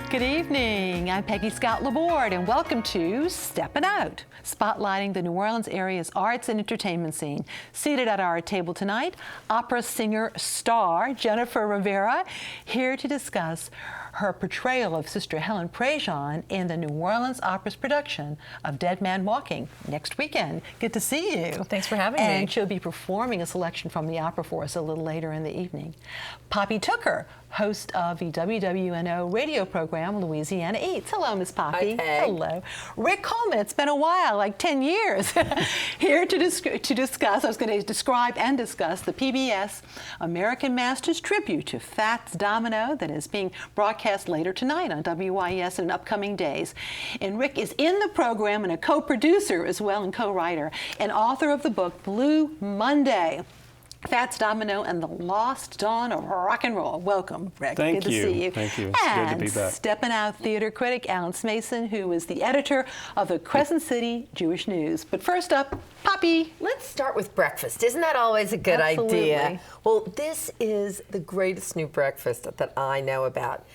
Good evening. I'm Peggy Scott Laborde, and welcome to Steppin Out, spotlighting the New Orleans area's arts and entertainment scene. Seated at our table tonight, opera singer star Jennifer Rivera, here to discuss her portrayal of Sister Helen Prejean in the New Orleans Opera's production of Dead Man Walking next weekend. Good to see you. Thanks for having me. And she'll be performing a selection from the opera for us a little later in the evening. Poppy Tooker, host of the WWNO radio program Louisiana Eats. Hello, Miss Poppy. Hi, hello. Rick Coleman, it's been a while, like 10 years, here to discuss, I was going to describe and discuss the PBS American Masters tribute to Fats Domino that is being broadcast later tonight on WYES in upcoming days. And Rick is in the program and a co-producer as well and co-writer and author of the book Blue Monday, Fats Domino and the Lost Dawn of Rock and Roll. Welcome, Rick. Thank Good you. to see you. Thank you. It's and good to be back. Steppin Out theater critic Alan Smason, who is the editor of the Crescent City Jewish News. But first up, Poppy. Let's start with breakfast. Isn't that always a good Absolutely. idea? Well, this is the greatest new breakfast that I know about.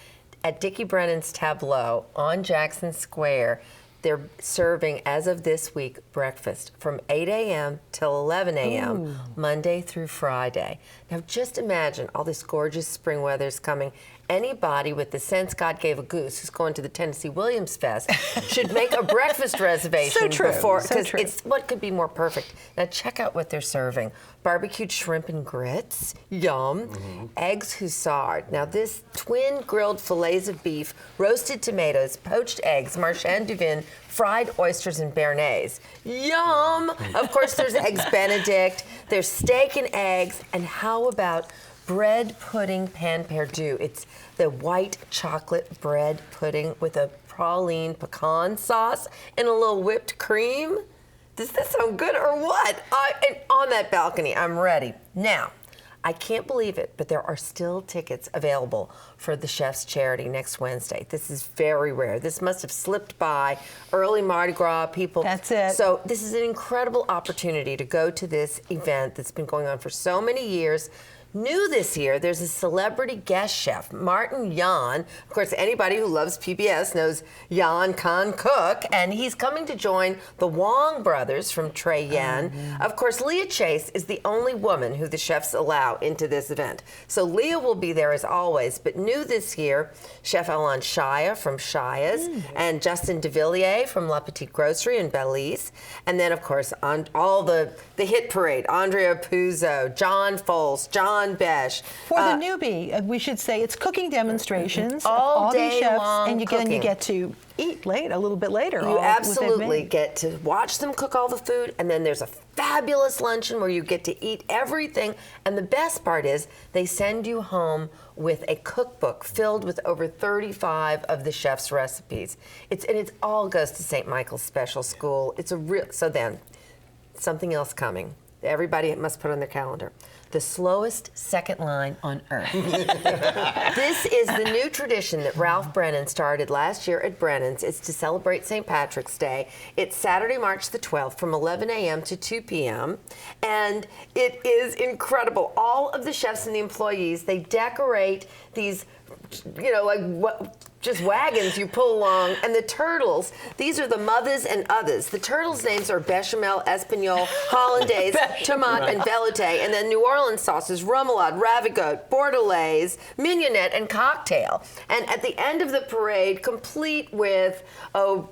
At Dickie Brennan's Tableau on Jackson Square, they're serving, as of this week, breakfast from 8 a.m. till 11 a.m., Monday through Friday. Now, just imagine all this gorgeous spring weather's coming. Anybody with the sense God gave a goose who's going to the Tennessee Williams Fest should make a breakfast reservation So true. before, So because true. it's what could be more perfect. Now, check out what they're serving. Barbecued shrimp and grits, yum. Eggs Hussard. Now, this twin grilled fillets of beef, roasted tomatoes, poached eggs, marchand du vin, fried oysters and béarnaise. Yum! Of course, there's eggs Benedict, there's steak and eggs, and how about bread pudding pan perdu? It's the white chocolate bread pudding with a praline pecan sauce and a little whipped cream. Does that sound good or what? And on that balcony, I'm ready. Now, I can't believe it, but there are still tickets available for the Chef's Charity next Wednesday. This is very rare. This must have slipped by early Mardi Gras people. That's it. So this is an incredible opportunity to go to this event that's been going on for so many years. New this year, there's a celebrity guest chef, Martin Jan. Of course, anybody who loves PBS knows Jan Khan Cook, and he's coming to join the Wong brothers from Trey Yan. Of course, Leah Chase is the only woman who the chefs allow into this event. So Leah will be there as always, but new this year, Chef Alon Shaya from Shaya's, and Justin DeVilliers from La Petite Grocery in Belize. And then, of course, on all the hit parade, Andrea Puzo, John Foles, John Besh. For the newbie, we should say it's cooking demonstrations. All these day chefs, long and you cooking. get to eat a little bit later. You absolutely get to watch them cook all the food, and then there's a fabulous luncheon where you get to eat everything. And the best part is they send you home with a cookbook filled with over 35 of the chef's recipes. It all goes to St. Michael's Special School. It's a real. So then, something else coming. Everybody must put on their calendar. The slowest second line on earth. This is the new tradition that Ralph Brennan started last year at Brennan's. It's to celebrate St. Patrick's Day. It's Saturday, March the 12th from 11 a.m. to 2 p.m. And it is incredible. All of the chefs and the employees, they decorate these, just wagons you pull along, and the turtles, these are the mothers and others. The turtles' names are bechamel, espagnole, hollandaise, tomate, and velouté, and then New Orleans sauces, remoulade, ravigote, bordelaise, mignonette, and cocktail. And at the end of the parade, complete with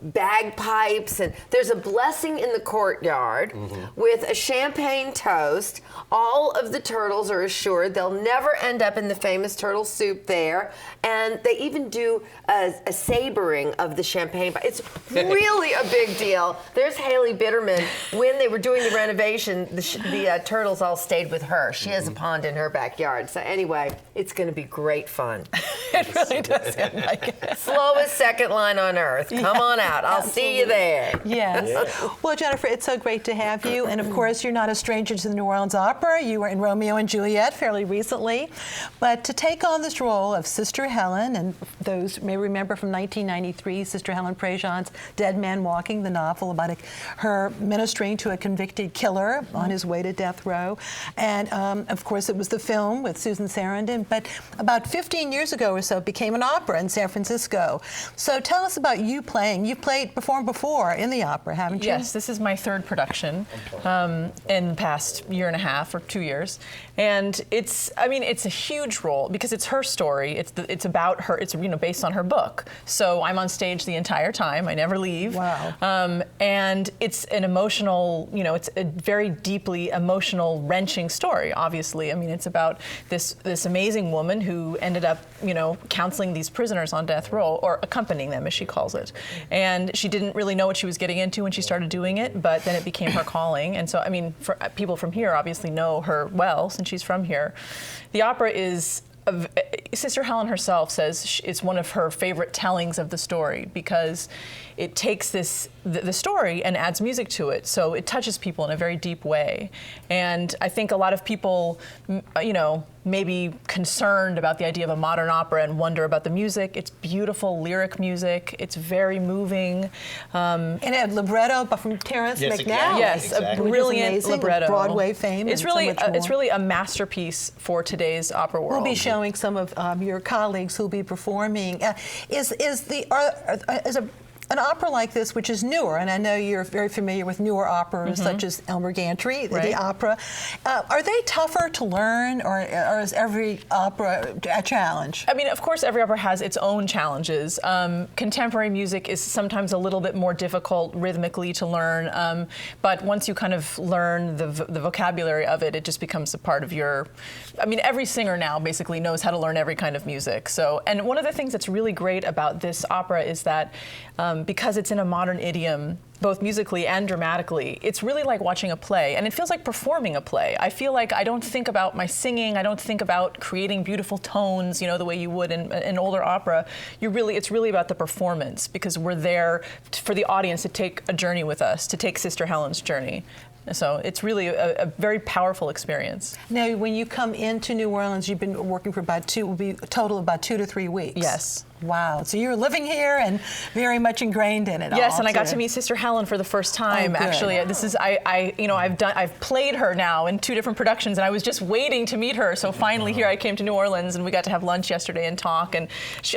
bagpipes, and there's a blessing in the courtyard with a champagne toast. All of the turtles are assured they'll never end up in the famous turtle soup there, and they even do a sabering of the champagne. It's really a big deal. There's Haley Bitterman. When they were doing the renovation, the turtles all stayed with her. She has a pond in her backyard. So anyway, it's going to be great fun. It really does sound like it. Slowest second line on earth. Come on out. I'll see you there. Yes. Well, Jennifer, it's so great to have you. And of course, you're not a stranger to the New Orleans Opera. You were in Romeo and Juliet fairly recently. But to take on this role of Sister Helen, and those may remember from 1993, Sister Helen Prejean's Dead Man Walking, the novel about her ministering to a convicted killer on his way to death row. And of course, it was the film with Susan Sarandon. But about 15 years ago or so, it became an opera in San Francisco. So tell us about you playing. You've performed before in the opera, haven't you? Yes, this is my third production in the past year and a half or 2 years. And it's a huge role because it's her story. It's about her. It's based on her book. So I'm on stage the entire time. I never leave. Wow. And it's an emotional, it's a very deeply emotional, wrenching story. Obviously, it's about this amazing woman who ended up, counseling these prisoners on death row, or accompanying them, as she calls it. And she didn't really know what she was getting into when she started doing it, but then it became her calling. And so, for people from here obviously know her well since she's from here. The opera is. Sister Helen herself says it's one of her favorite tellings of the story because it takes the story and adds music to it, so it touches people in a very deep way. And I think a lot of people, may be concerned about the idea of a modern opera and wonder about the music. It's beautiful lyric music. It's very moving. And it had libretto from Terrence McNally. Exactly. Yes, a brilliant libretto. Broadway fame. It's really a masterpiece for today's opera world. We'll be showing some of your colleagues who'll be performing. An opera like this, which is newer, and I know you're very familiar with newer operas such as Elmer Gantry, the opera, are they tougher to learn, or is every opera a challenge? Of course, every opera has its own challenges. Contemporary music is sometimes a little bit more difficult rhythmically to learn, but once you kind of learn the vocabulary of it, it just becomes a part of your. Every singer now basically knows how to learn every kind of music. So, and one of the things that's really great about this opera is that because it's in a modern idiom, both musically and dramatically, it's really like watching a play, and it feels like performing a play. I feel like I don't think about my singing, I don't think about creating beautiful tones, the way you would in an older opera. It's really about the performance, because we're there for the audience to take a journey with us, to take Sister Helen's journey. So it's really a very powerful experience. Now, when you come into New Orleans, you've been working for will be a total of about 2 to 3 weeks. Yes. Wow. So you're living here and very much ingrained in it. Yes, and I got to meet Sister Helen for the first time. Actually, this is I've played her now in 2 different productions, and I was just waiting to meet her. So finally, here I came to New Orleans, and we got to have lunch yesterday and talk. And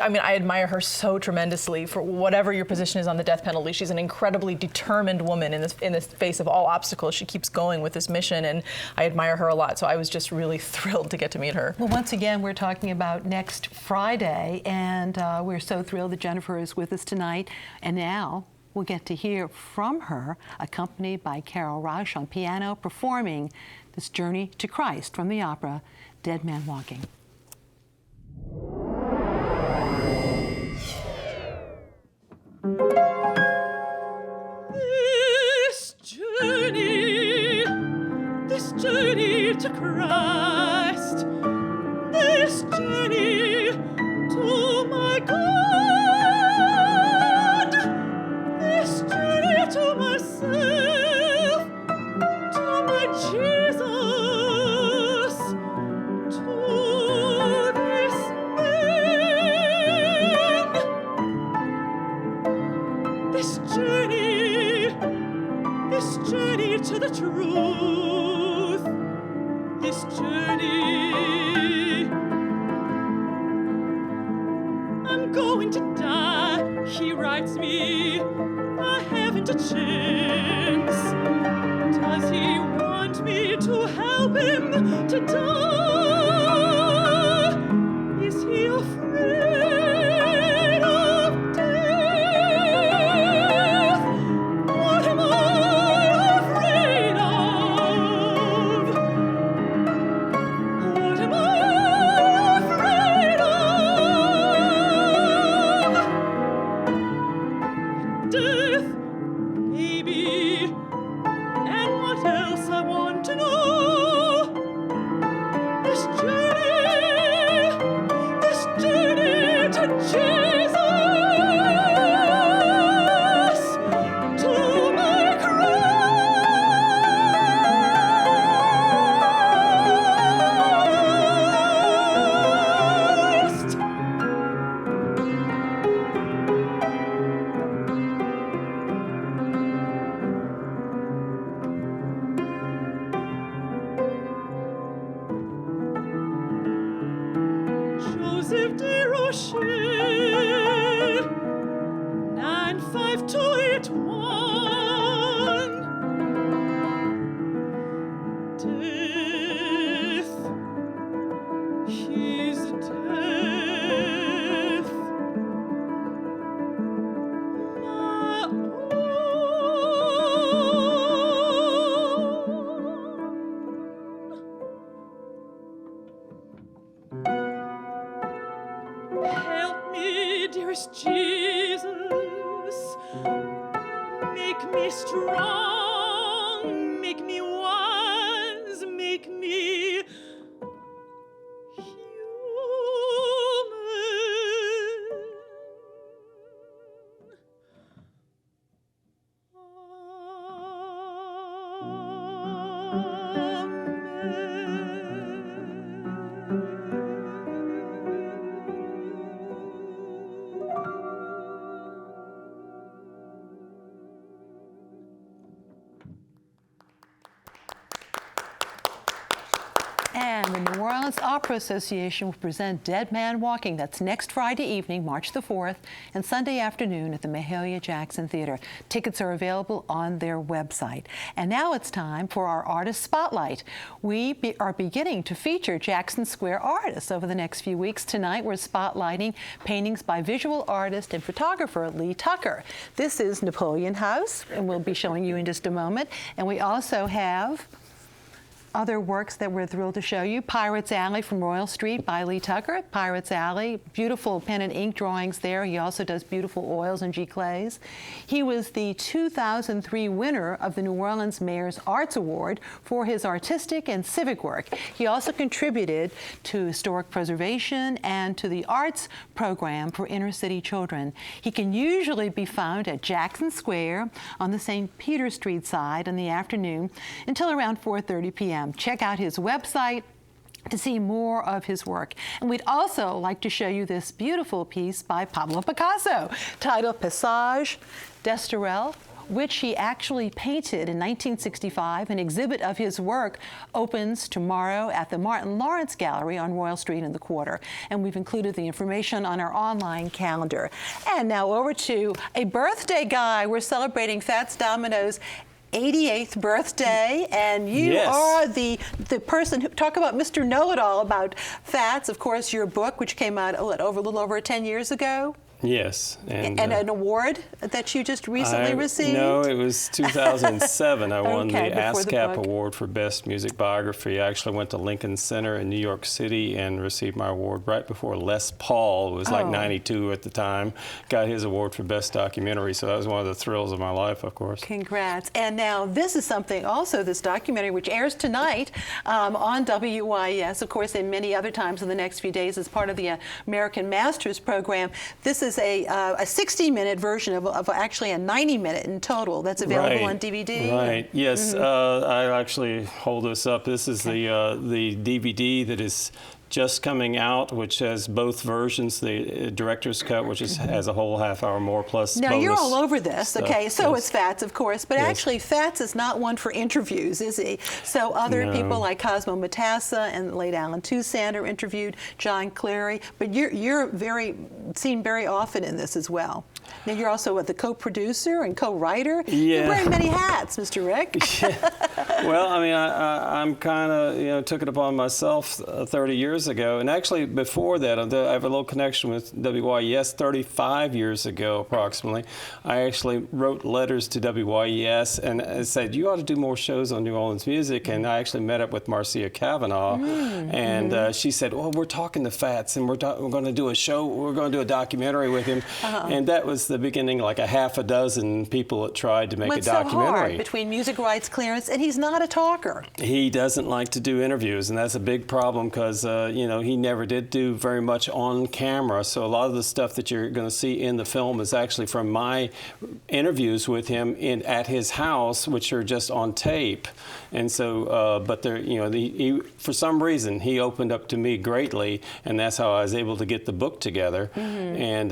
I admire her so tremendously for whatever your position is on the death penalty. She's an incredibly determined woman in the face of all obstacles. She keeps going with this mission, and I admire her a lot. So I was just really thrilled to get to meet her. Well, once again, we're talking about next Friday, and we're so thrilled that Jennifer is with us tonight. And now we'll get to hear from her, accompanied by Carol Rush on piano, performing this journey to Christ from the opera Dead Man Walking. This journey to Christ, this journey to my God, this journey to myself, to my Jesus, to this man, this journey to the truth, this journey. I'm going to die, he writes me, I haven't a chance. Does he want me to help him to die? Is he afraid of death? What am I afraid of? What am I afraid of? Death, maybe. And what else I want to know? Joseph de Rocher, 95281. Death, his death. Help me, dearest Jesus, make me strong, make me wise, make me And the New Orleans Opera Association will present Dead Man Walking. That's next Friday evening, March the 4th, and Sunday afternoon at the Mahalia Jackson Theater. Tickets are available on their website. And now it's time for our Artist Spotlight. We are beginning to feature Jackson Square artists over the next few weeks. Tonight, we're spotlighting paintings by visual artist and photographer Lee Tucker. This is Napoleon House, and we'll be showing you in just a moment. And we also have other works that we're thrilled to show you. Pirates Alley from Royal Street by Lee Tucker. Pirates Alley, beautiful pen and ink drawings there. He also does beautiful oils and giclées. He was the 2003 winner of the New Orleans Mayor's Arts Award for his artistic and civic work. He also contributed to historic preservation and to the arts program for inner city children. He can usually be found at Jackson Square on the St. Peter Street side in the afternoon until around 4:30 p.m. Check out his website to see more of his work. And we'd also like to show you this beautiful piece by Pablo Picasso titled Passage d'Estoril, which he actually painted in 1965. An exhibit of his work opens tomorrow at the Martin Lawrence Gallery on Royal Street in the Quarter. And we've included the information on our online calendar. And now over to a birthday guy. We're celebrating Fats Domino's 88th birthday, and you are the person who talk about Mr. Know-It-All about Fats. Of course, your book, which came out a little over 10 years ago. Yes. And an award that you just recently received? No, it was 2007. I won the ASCAP book. Award for Best Music Biography. I actually went to Lincoln Center in New York City and received my award right before Les Paul, who was like 92 at the time, got his award for Best Documentary. So that was one of the thrills of my life, of course. Congrats. And now this is something also, this documentary, which airs tonight on WYES, of course, and many other times in the next few days as part of the American Masters program. This is a 60-minute version of actually a 90-minute in total that's available on DVD. Right. Yes. I actually hold this up. This is the DVD that is just coming out, which has both versions, the director's cut, which has a whole half hour more plus Now, bonus you're all over this, stuff. okay? So is Fats, of course, but actually Fats is not one for interviews, is he? So other people like Cosmo Matassa and the late Alan Toussaint are interviewed, John Cleary, but you're seen very often in this as well. Now, you're also the co-producer and co-writer. Yeah. You're wearing many hats, Mr. Rick. Well, I mean, I'm kind of, took it upon myself 30 years ago. And actually, before that, I have a little connection with WYES 35 years ago, approximately. I actually wrote letters to WYES and said, you ought to do more shows on New Orleans music. And I actually met up with Marcia Cavanaugh. And she said, well, we're talking to Fats, and we're going to do a show. We're going to do a documentary with him. And that was the beginning, like a half a dozen people that tried to make a documentary. So hard between music rights clearance, and he's not a talker. He doesn't like to do interviews, and that's a big problem because, he never did do very much on camera. So a lot of the stuff that you're going to see in the film is actually from my interviews with him at his house, which are just on tape. And so, but there, for some reason, he opened up to me greatly, and that's how I was able to get the book together. And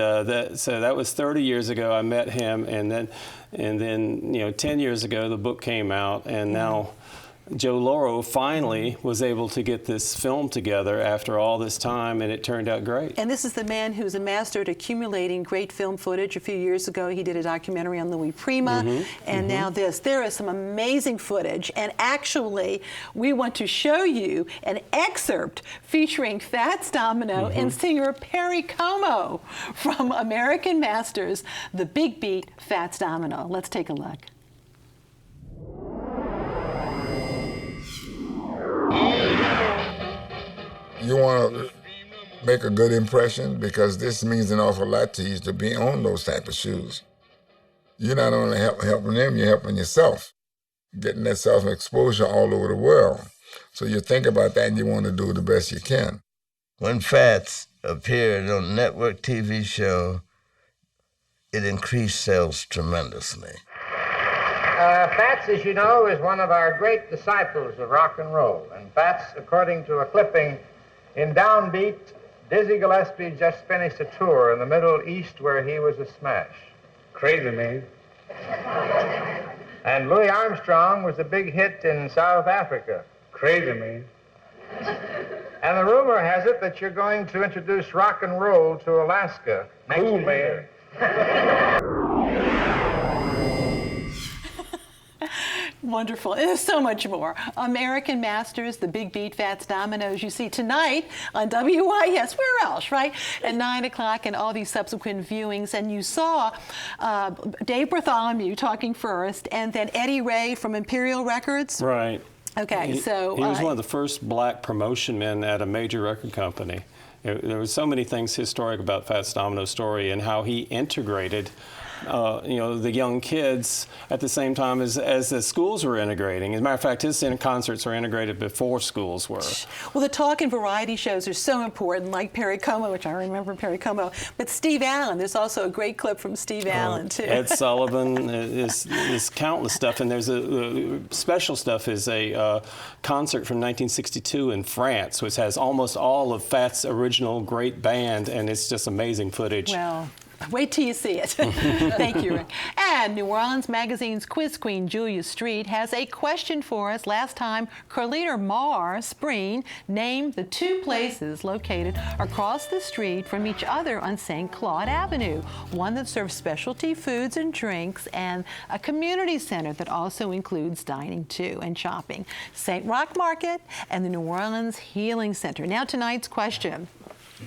so that was 30 years ago. I met him, and then 10 years ago the book came out, and now Joe Lauro finally was able to get this film together after all this time, and it turned out great. And this is the man who's a master at accumulating great film footage. A few years ago, he did a documentary on Louis Prima, and now this. There is some amazing footage, and actually, we want to show you an excerpt featuring Fats Domino and singer Perry Como from American Masters, The Big Beat, Fats Domino. Let's take a look. You want to make a good impression because this means an awful lot to you to be on those type of shoes. You're not only helping them, you're helping yourself, getting that self-exposure all over the world. So you think about that and you want to do the best you can. When Fats appeared on a network TV show, it increased sales tremendously. Fats, as you know, is one of our great disciples of rock and roll. And Fats, according to a clipping in Downbeat, Dizzy Gillespie just finished a tour in the Middle East where he was a smash. Crazy, man. And Louis Armstrong was a big hit in South Africa. Crazy, man. And the rumor has it that you're going to introduce rock and roll to Alaska next year. Wonderful. There's so much more. American Masters, The Big Beat, Fats Dominoes, you see tonight on WYES. Where else, right? At 9 o'clock and all these subsequent viewings. And you saw Dave Bartholomew talking first, and then Eddie Ray from Imperial Records. Right. Okay, so... He was one of the first black promotion men at a major record company. There were so many things historic about Fats Domino's story and how he integrated the young kids at the same time as the schools were integrating. As a matter of fact, his concerts were integrated before schools were. Well, the talk and variety shows are so important, like Perry Como, which I remember Perry Como. But Steve Allen, there's also a great clip from Steve Allen, too. Ed Sullivan, there's countless stuff. And there's a special stuff is a concert from 1962 in France, which has almost all of Fats' original great band, and it's just amazing footage. Well, wait till you see it. Thank you, Rick. And New Orleans Magazine's quiz queen, Julia Street, has a question for us. Last time, Carlita Marr Spreen named the two places located across the street from each other on St. Claude Avenue. One that serves specialty foods and drinks, and a community center that also includes dining, too, and shopping. St. Roch Market and the New Orleans Healing Center. Now tonight's question.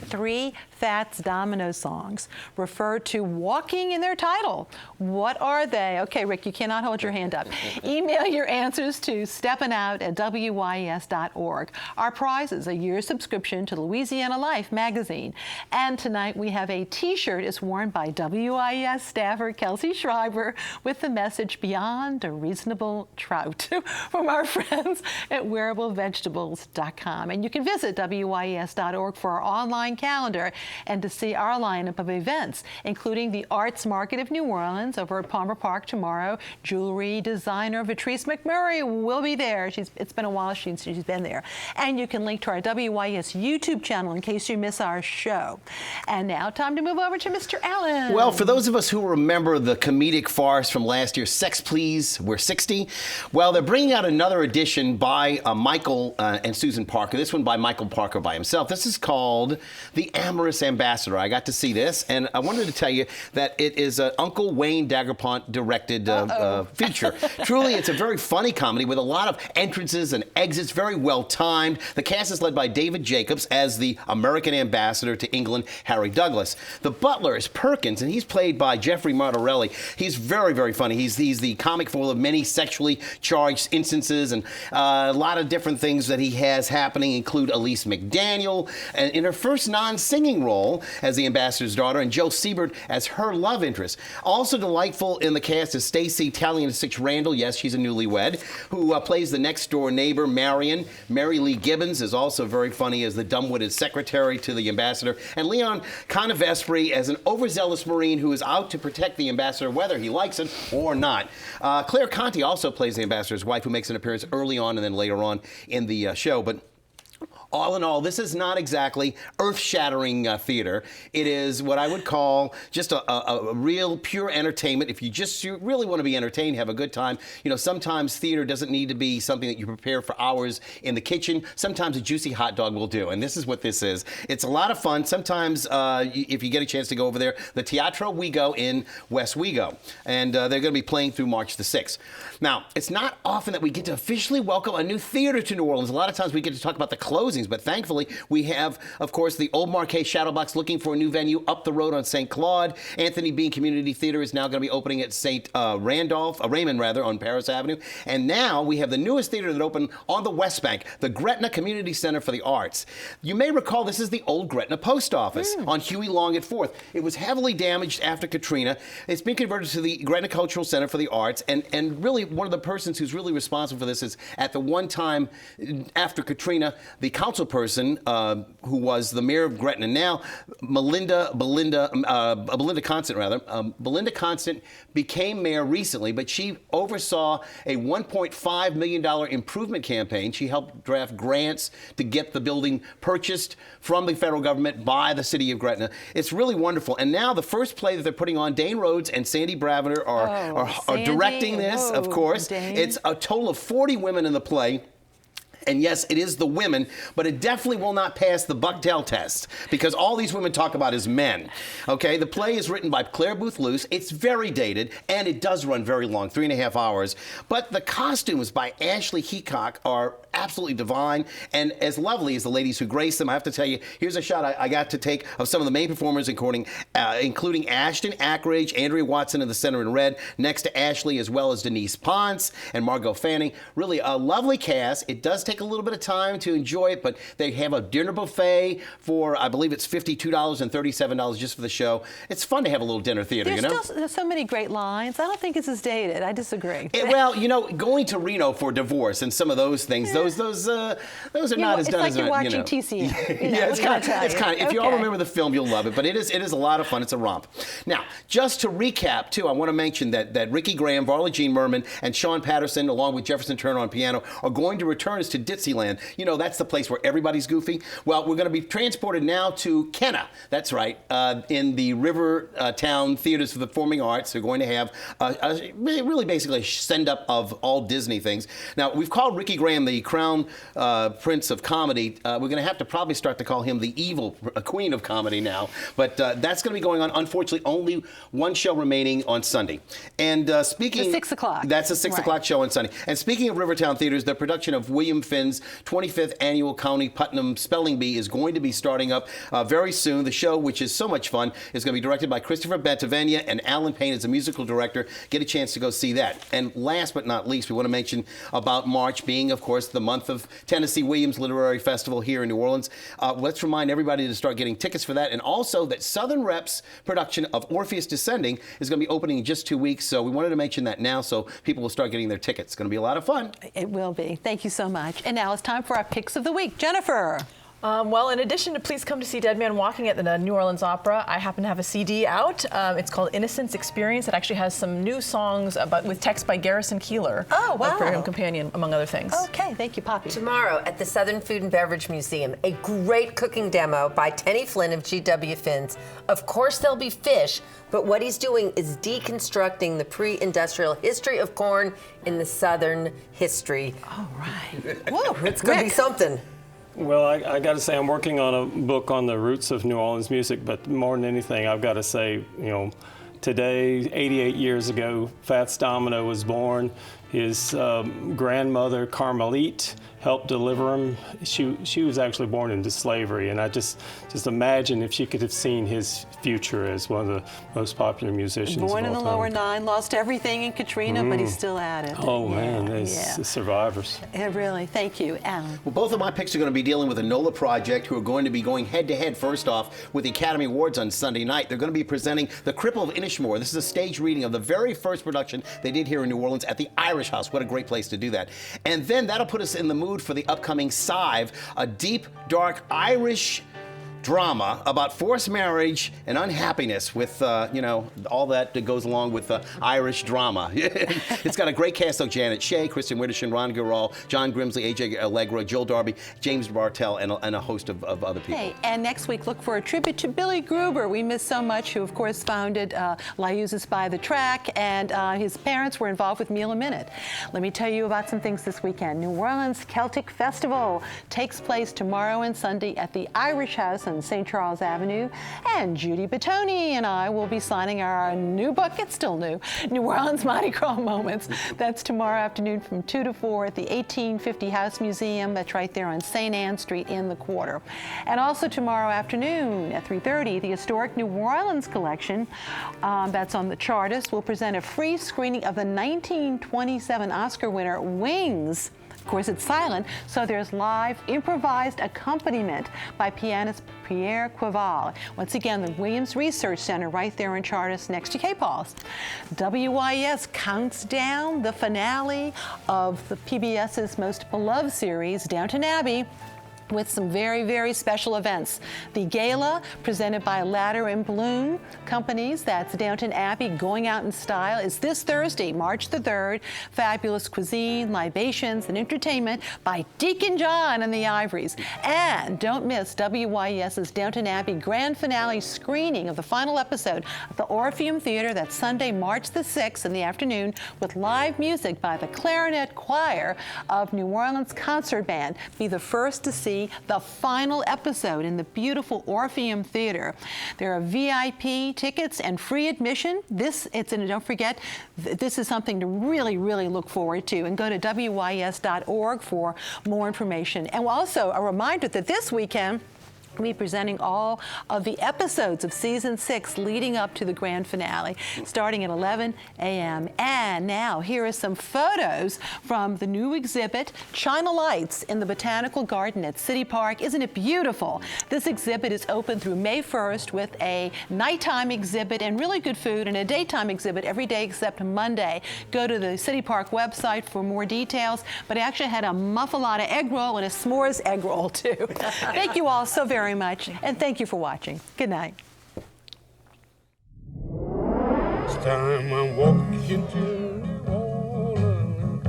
3 Fats Domino songs refer to walking in their title. What are they? Okay, Rick, you cannot hold your hand up. Email your answers to steppinout@wyes.org. Our prize is a year's subscription to Louisiana Life magazine. And tonight we have a T-shirt. It's worn by WYES staffer Kelsey Schreiber with the message "Beyond a Reasonable Trout" from our friends at wearablevegetables.com. And you can visit WYES.org for our online calendar and to see our lineup of events, including the Arts Market of New Orleans over at Palmer Park tomorrow. Jewelry designer Patrice McMurray will be there. It's been a while since she's been there. And you can link to our WYES YouTube channel in case you miss our show. And now, time to move over to Mr. Allen. Well, for those of us who remember the comedic farce from last year, Sex Please, We're 60, well, they're bringing out another edition by Michael and Susan Parker. This one by Michael Parker by himself. This is called The Amorous Ambassador. I got to see this, and I wanted to tell you that it is an Uncle Wayne Daguerpont directed feature. Truly, it's a very funny comedy with a lot of entrances and exits, very well timed. The cast is led by David Jacobs as the American ambassador to England, Harry Douglas. The butler is Perkins, and he's played by Jeffrey Martorelli. He's very, very funny. He's the comic foil of many sexually charged instances, and a lot of different things that he has happening include Elise McDaniel, and in her first non-singing role as the ambassador's daughter, and Joe Siebert as her love interest. Also delightful in the cast is Stacey Talion-Six Randall. Yes, she's a newlywed, who plays the next-door neighbor, Marion. Mary Lee Gibbons is also very funny as the dumb-witted secretary to the ambassador. And Leon Convespri as an overzealous Marine who is out to protect the ambassador, whether he likes it or not. Claire Conti also plays the ambassador's wife, who makes an appearance early on and then later on in the show. But All in all, this is not exactly earth-shattering theater. It is what I would call just a real pure entertainment. If you really want to be entertained, have a good time. You know, sometimes theater doesn't need to be something that you prepare for hours in the kitchen. Sometimes a juicy hot dog will do, and this is what this is. It's a lot of fun. Sometimes, if you get a chance to go over there, the Teatro Wego in West Wego, and they're going to be playing through March the 6th. Now, it's not often that we get to officially welcome a new theater to New Orleans. A lot of times we get to talk about the closings, but thankfully we have, of course, the Old Marquet Shadowbox looking for a new venue up the road on St. Claude. Anthony Bean Community Theater is now going to be opening at Raymond on Paris Avenue. And now we have the newest theater that opened on the West Bank, the Gretna Community Center for the Arts. You may recall this is the old Gretna Post Office on Huey Long at 4th. It was heavily damaged after Katrina. It's been converted to the Gretna Cultural Center for the Arts, and really one of the persons who's really responsible for this is at the one time after Katrina, the council person who was the mayor of Gretna now, Belinda Constant became mayor recently, but she oversaw a $1.5 million improvement campaign. She helped draft grants to get the building purchased from the federal government by the city of Gretna. It's really wonderful. And now the first play that they're putting on, Dane Rhodes and Sandy Bravender are directing this, of course. Dane. It's a total of 40 women in the play. And yes, it is the women, but it definitely will not pass the Bucktail test because all these women talk about is men. Okay, the play is written by Claire Booth Luce. It's very dated, and it does run very long, 3.5 hours. But the costumes by Ashley Heacock are absolutely divine and as lovely as the ladies who grace them. I have to tell you, here's a shot I got to take of some of the main performers, including Ashton Ackridge, Andrea Watson in the center in red, next to Ashley, as well as Denise Ponce and Margot Fanning. Really a lovely cast. It does take a little bit of time to enjoy it, but they have a dinner buffet for, I believe it's $52 and $37 just for the show. It's fun to have a little dinner theater, There's so many great lines. I don't think it's as dated. I disagree. Well, going to Reno for divorce and some of those things, those are not as done as it's like you're watching TCM. Yeah, it's kind of. If you all remember the film, you'll love it. But it is a lot of fun. It's a romp. Now, just to recap, too, I want to mention that Ricky Graham, Varla Jean Merman, and Sean Patterson, along with Jefferson Turner on piano, are going to return us to Dixieland. That's the place where everybody's goofy. Well, we're going to be transported now to Kenna. That's right, in the Rivertown Theaters for the Performing Arts. They're going to have really basically a send-up of all Disney things. Now, we've called Ricky Graham the Crown Prince of Comedy. We're going to have to probably start to call him the evil Queen of Comedy now. But that's going to be going on. Unfortunately, only one show remaining on Sunday. And speaking... The 6 o'clock. That's a 6 o'clock show on Sunday. And speaking of Rivertown Theaters, the production of William Finn's 25th Annual County Putnam Spelling Bee is going to be starting up very soon. The show, which is so much fun, is going to be directed by Christopher Bentavenia, and Alan Payne is a musical director. Get a chance to go see that. And last but not least, we want to mention about March being, of course, the month of Tennessee Williams Literary Festival here in New Orleans. Let's remind everybody to start getting tickets for that, and also that Southern Rep's production of Orpheus Descending is going to be opening in just 2 weeks, so we wanted to mention that now so people will start getting their tickets. It's going to be a lot of fun. It will be. Thank you so much. And now it's time for our picks of the week. Jennifer. Well, in addition to Please Come to See Dead Man Walking at the New Orleans Opera, I happen to have a CD out. It's called Innocence Experience. It actually has some new songs with text by Garrison Keillor. Oh, wow. Of For Him Companion, among other things. Okay, thank you, Poppy. Tomorrow at the Southern Food and Beverage Museum, a great cooking demo by Tenny Flynn of GW Fins. Of course, there'll be fish, but what he's doing is deconstructing the pre-industrial history of corn in the Southern history. All right. Whoa, It's going to be something. Well, I got to say, I'm working on a book on the roots of New Orleans music, but more than anything, I've got to say, today, 88 years ago, Fats Domino was born. His grandmother, Carmelite, helped deliver him. She was actually born into slavery, and I just imagine if she could have seen his future as one of the most popular musicians Born of in all the time. lower nine, lost everything in Katrina, but he's still at it. Oh, man, the survivors. Yeah, really. Thank you, Alan. Well, both of my picks are going to be dealing with the NOLA Project, who are going to be going head-to-head, first off, with the Academy Awards on Sunday night. They're going to be presenting The Cripple of Inishmore. This is a stage reading of the very first production they did here in New Orleans at the Irish House. What a great place to do that. And then that'll put us in the mood for the upcoming Sive, a deep, dark Irish drama about forced marriage and unhappiness with, all that goes along with Irish drama. It's got a great cast of Janet Shea, Kristen Witherspoon, Ron Gural, John Grimsley, A.J. Allegro, Joel Darby, James Bartell, and a host of other people. Hey, and next week, look for a tribute to Billy Gruber. We miss so much, who, of course, founded LaUses by the Track, and his parents were involved with Meal a Minute. Let me tell you about some things this weekend. New Orleans Celtic Festival takes place tomorrow and Sunday at the Irish House on St. Charles Avenue, and Judy Batoni and I will be signing our new book, it's still new, New Orleans Mardi Gras Moments. That's tomorrow afternoon from 2 to 4 at the 1850 House Museum. That's right there on St. Anne Street in the Quarter. And also tomorrow afternoon at 3:30, the Historic New Orleans Collection, that's on the Chartist, will present a free screening of the 1927 Oscar winner Wings. Of course, it's silent, so there's live improvised accompaniment by pianist Pierre Queval. Once again, the Williams Research Center right there in Chartist next to K-Paul's. WYES counts down the finale of the PBS's most beloved series, Downton Abbey, with some very, very special events. The gala, presented by Ladder and Bloom Companies, that's Downton Abbey Going Out in Style, is this Thursday, March the 3rd. Fabulous cuisine, libations, and entertainment by Deacon John and the Ivories. And don't miss WYES's Downton Abbey grand finale screening of the final episode at the Orpheum Theater. That's Sunday, March the 6th in the afternoon, with live music by the Clarinet Choir of New Orleans Concert Band. Be the first to see the final episode in the beautiful Orpheum Theater. There are VIP tickets and free admission. Don't forget, this is something to really, really look forward to. And go to WYES.org for more information. And also a reminder that this weekend, we'll be presenting all of the episodes of Season 6 leading up to the grand finale, starting at 11 a.m. And now, here are some photos from the new exhibit, China Lights, in the Botanical Garden at City Park. Isn't it beautiful? This exhibit is open through May 1st with a nighttime exhibit and really good food, and a daytime exhibit every day except Monday. Go to the City Park website for more details, but I actually had a muffalata egg roll and a s'mores egg roll, too. Thank you all so very much, and thank you for watching. Good night. It's time I'm walking to New Orleans.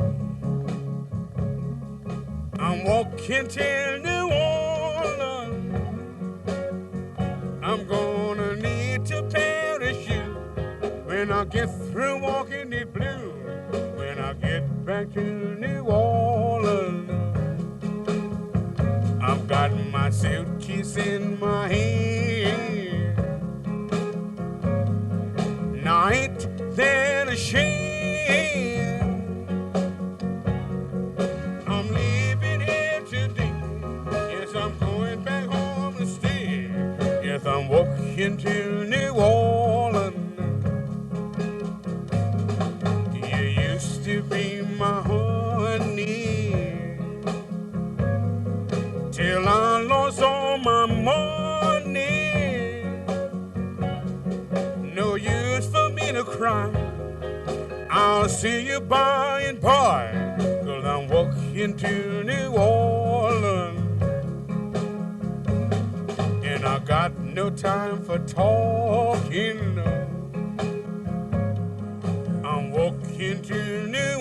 I'm walking to New Orleans. I'm gonna need to parachute when I get through walking the blue. When I get back to New Orleans, I've got my suitcase in my hand. Now ain't that a shame? I'm leaving here today. Yes, I'm going back home to stay. Yes, I'm walking to New Orleans. You used to be my honey, till I lost all my money. No use for me to cry. I'll see you by and by, 'cause I'm walking to New Orleans. And I got no time for talking. I'm walking to New